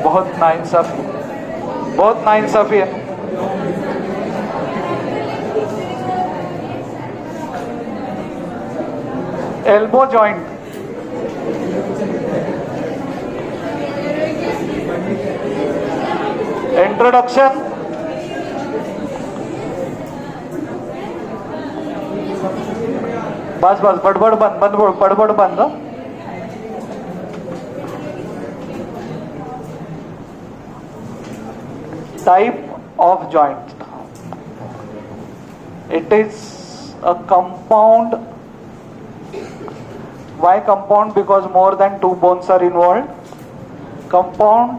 बहुत नाइंसाफी, बहुत नाइंसाफी है. Elbow joint, introduction. बस बस बडबड बंद, बडबड बंद. Type of joint. It is a compound. Why compound? Because more than two bones are involved. Compound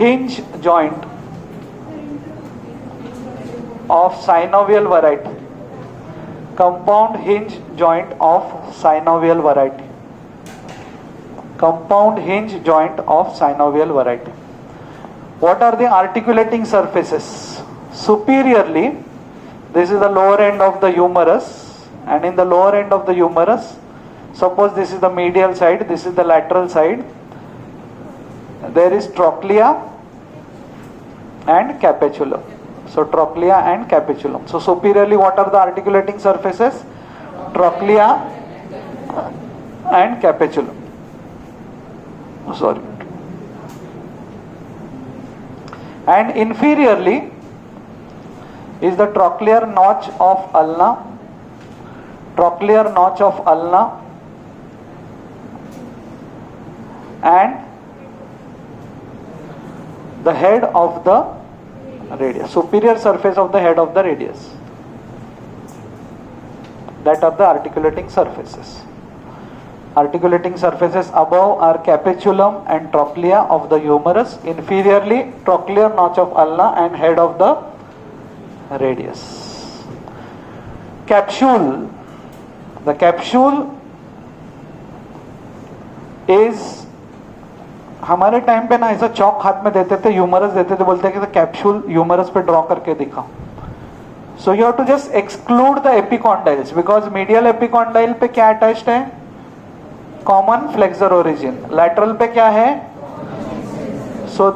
hinge joint of synovial variety. Compound hinge joint of synovial variety. Compound hinge joint of synovial variety. What are the articulating surfaces? Superiorly, this is the lower end of the humerus, and in the lower end of the humerus, suppose this is the medial side, this is the lateral side, there is trochlea and capitulum. So trochlea and capitulum. So superiorly, what are the articulating surfaces? Trochlea and capitulum. Sorry. And inferiorly is the trochlear notch of ulna, trochlear notch of ulna, and the head of the radius, superior surface of the head of the radius. That are the articulating surfaces. Articulating surfaces above are capitulum and trochlea of the humerus. Inferiorly, trochlear notch of ulna and head of the radius. Capsule. The capsule is, हमारे time पे ना ऐसा चौक हाथ में देते थे, humerus देते थे, बोलते कि कैप्सूल ह्यूमरस पे ड्रॉ करके दिखाओ. So you have to just exclude the epicondyles because medial epicondyle पे क्या अटैच्ड है? Common flexor origin. लैटरल पे क्या है? So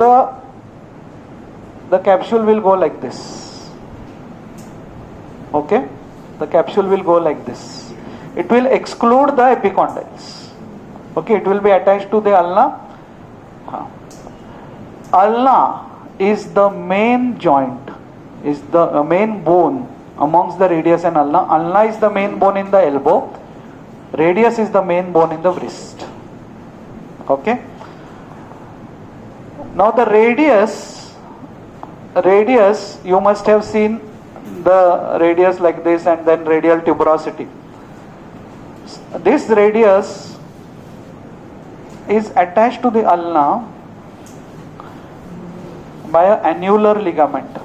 the capsule will go like this. Okay, the capsule will go like this. It will exclude the epicondyles. Okay, it will be attached to the ulna. Ulna is the main joint, is the main bone amongst the radius and ulna. Ulna is the main bone in the elbow. Radius is the main bone in the wrist. Okay. Now the radius, you must have seen the radius like this and then radial tuberosity. This radius is attached to the ulna by an annular ligament.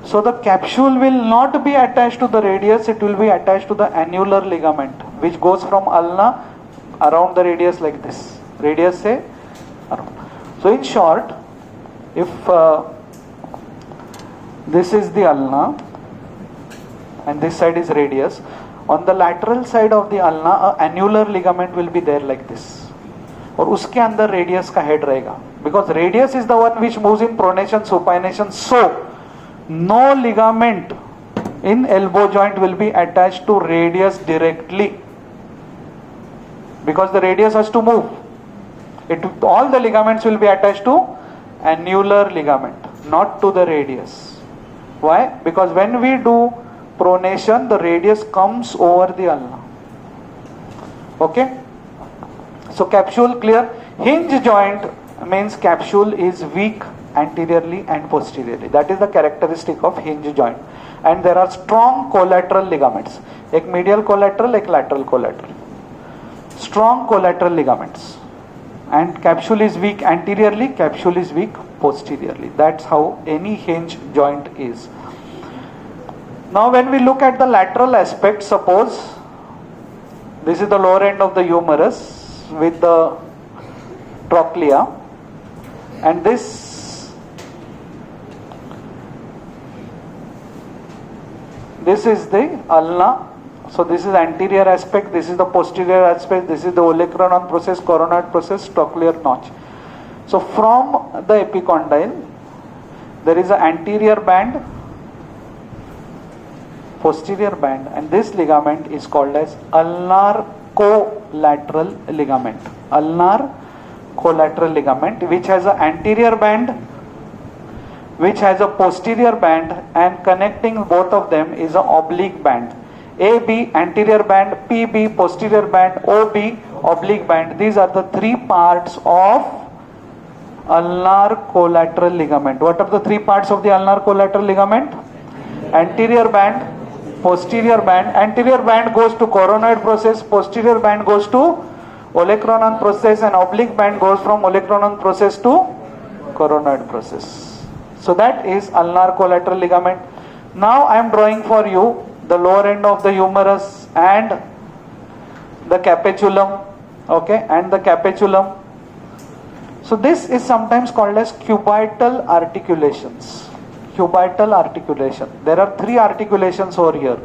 So the capsule will not be attached to the radius, it will be attached to the annular ligament which goes from ulna around the radius like this. Radius se around. So in short, if this is the ulna and this side is radius, on the lateral side of the ulna an annular ligament will be there like this. और उसके अंदर radius का head रहेगा, because radius is the one which moves in pronation, supination. So no ligament in elbow joint will be attached to radius directly because the radius has to move. All the ligaments will be attached to annular ligament, not to the radius. Why? Because when we do pronation, the radius comes over the ulna. Okay? So capsule clear. Hinge joint means capsule is weak anteriorly and posteriorly. That is the characteristic of hinge joint. And there are strong collateral ligaments. एक medial collateral, एक lateral collateral. Strong collateral ligaments. And capsule is weak anteriorly, capsule is weak posteriorly. That's how any hinge joint is. Now when we look at the lateral aspect, suppose this is the lower end of the humerus with the trochlea, and this is the ulna. So this is anterior aspect, this is the posterior aspect, this is the olecranon process, coronoid process, trochlear notch. So from the epicondyle, there is an anterior band, posterior band, and this ligament is called as ulnar collateral ligament. Ulnar collateral ligament, which has an anterior band, which has a posterior band, and connecting both of them is an oblique band. AB anterior band, PB posterior band, OB oblique band. These are the three parts of ulnar collateral ligament. What are the three parts of the ulnar collateral ligament? Anterior band, posterior band. Anterior band goes to coronoid process, posterior band goes to olecranon process, and oblique band goes from olecranon process to coronoid process. So that is ulnar collateral ligament. Now I am drawing for you the lower end of the humerus and the capitulum, okay, and the capitulum. So this is sometimes called as cubital articulations. Cubital articulation. There are three articulations over here: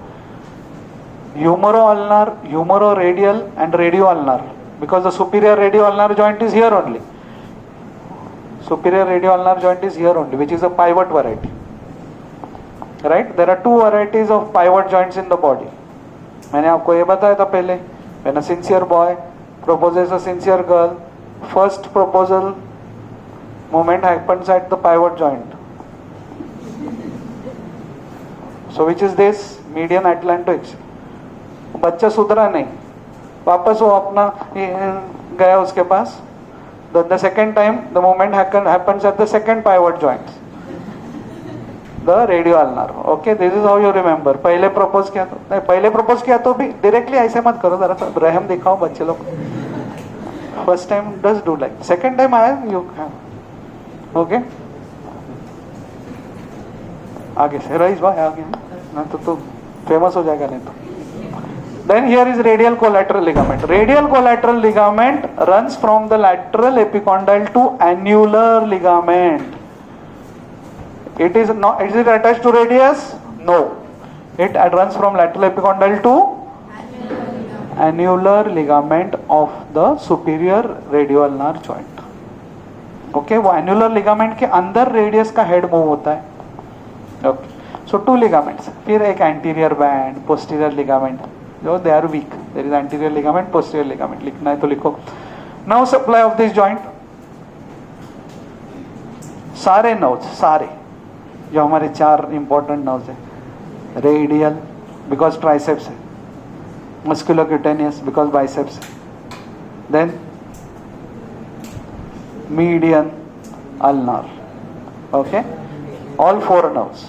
humero-ulnar, humero-radial, and radio-ulnar. Because the superior radio-ulnar joint is here only. Superior radio-ulnar joint is here only, which is a pivot variety. Right? There are two varieties of pivot joints in the body. मैंने आपको ये बताया था पहले. When a sincere boy proposes a sincere girl, first proposal moment happens at the pivot joint. So which is this? Median atlantoids. बच्चा सुधरा नहीं, वापस वो अपना गया उसके पास. The second time the moment happens at the second pivot joint, the radio-ulnar. Okay, this is how you remember. पहले propose किया तो नहीं, पहले propose किया तो भी directly ऐसे मत करो, जरा सा रहम दिखाओ बच्चे लोग. First time just do like, second time आया you have. Okay, आगे से रईस भाई आगे, ना तो तू फेमस हो जाएगा नहीं तो. Then here is radial collateral ligament. Radial collateral ligament runs from the lateral epicondyle to annular ligament. It is not. Is it attached to radius? No. It runs from lateral epicondyle to annular ligament of the superior radio-ulnar joint. Okay, वो annular ligament के अंदर radius का head move होता है. Okay. So two ligaments. फिर एक anterior band, posterior ligament. जो they are weak. There is anterior ligament, posterior ligament. लिखना है तो लिखो. Now supply of this joint. सारे nerves, सारे जो हमारे चार important nerves है. Radial because triceps है. Musculocutaneous because biceps है. Then median ulnar. Okay, all four nerves.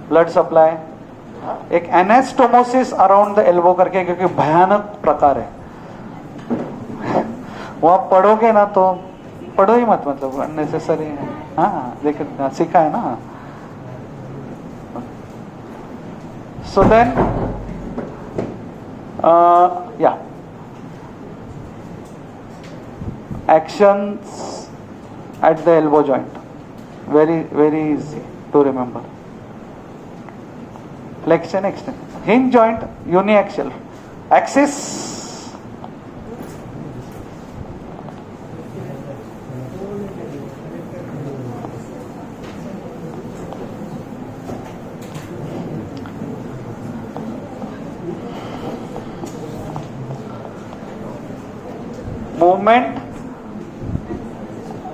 Blood supply. एक एनास्टोमोसिस अराउंड द एल्बो करके, क्योंकि भयानक प्रकार है वो आप पढ़ोगे ना तो पढ़ो ही मत, मतलब अननेसेसरी है. हाँ देखिए सीखा है ना. सो देन या actions at the elbow joint, very easy to remember. Flexion, extension. Hinge joint, uniaxial. Axis, movement,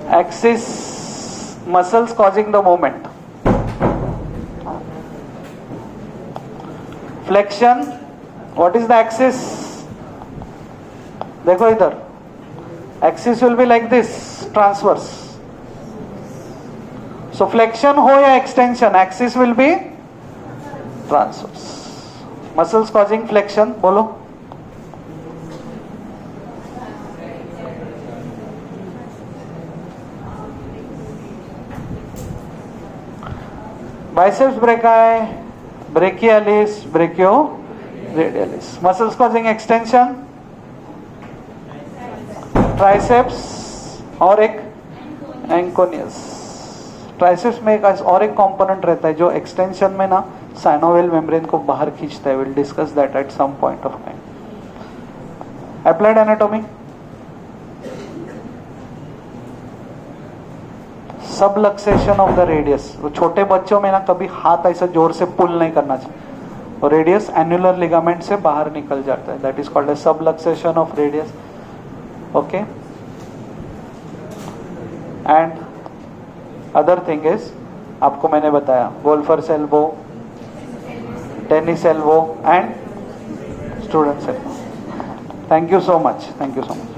axis, muscles causing the movement. Flexion, what is the axis? देखो इधर, axis will be like this, transverse. So flexion हो या extension, axis will be transverse. Muscles causing flexion, बोलो. Biceps brachii, brachialis, brachioradialis. Muscles causing extension, triceps और एक एंकोनियस. Triceps में एक और एक कंपोनेंट रहता है जो एक्सटेंशन में ना साइनोवियल मेम्ब्रेन को बाहर खींचता है. Will discuss that at some point of time. Applied anatomy, subluxation of the radius. छोटे बच्चों में ना कभी हाथ ऐसा जोर से पुल नहीं करना चाहिए, और रेडियस एन्युलर लिगामेंट से बाहर निकल जाता है. That is called a subluxation of radius. Okay. And other thing is, आपको मैंने बताया golfer's elbow, tennis elbow and students elbow. Thank you so much. Thank you so much.